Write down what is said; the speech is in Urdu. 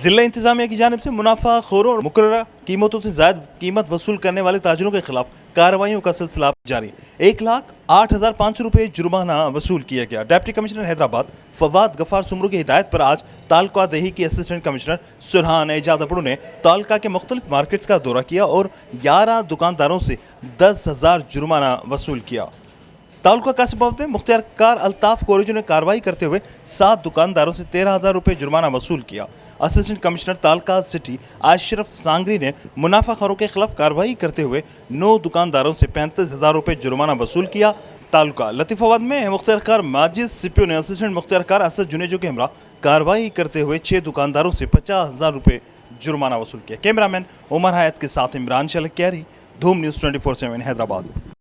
ضلع انتظامیہ کی جانب سے منافع خوروں اور مقررہ قیمتوں سے زائد قیمت وصول کرنے والے تاجروں کے خلاف کارروائیوں کا سلسلہ جاری۔ 1,08,500 روپے جرمانہ وصول کیا گیا۔ ڈپٹی کمشنر حیدرآباد فواد غفار سمرو کی ہدایت پر آج تعلقہ دیہی کی اسسٹنٹ کمشنر سرحان اعجاز اپڑو نے تعلقہ کے مختلف مارکیٹس کا دورہ کیا اور 11 دکانداروں سے 10,000 جرمانہ وصول کیا۔ تعلقہ قصبہ میں مختار کار الطاف کوریجو نے کارروائی کرتے ہوئے 7 دکانداروں سے 13,000 روپے جرمانہ وصول کیا۔ اسسٹنٹ کمشنر تعلقہ سٹی اشرف سانگری نے منافع خوروں کے خلاف کارروائی کرتے ہوئے 9 دکانداروں سے 35,000 روپے جرمانہ وصول کیا۔ تعلقہ لطیف آباد میں مختار کار ماجد سپیو نے اسسٹنٹ مختار کار اسد جنیجو کے ہمراہ کارروائی کرتے ہوئے 6 دکانداروں سے 50,000 روپے جرمانہ وصول کیا۔ کیمرہ مین عمر حیات کے ساتھ عمران شلکیاری، دھوم نیوز 24/7 حیدرآباد۔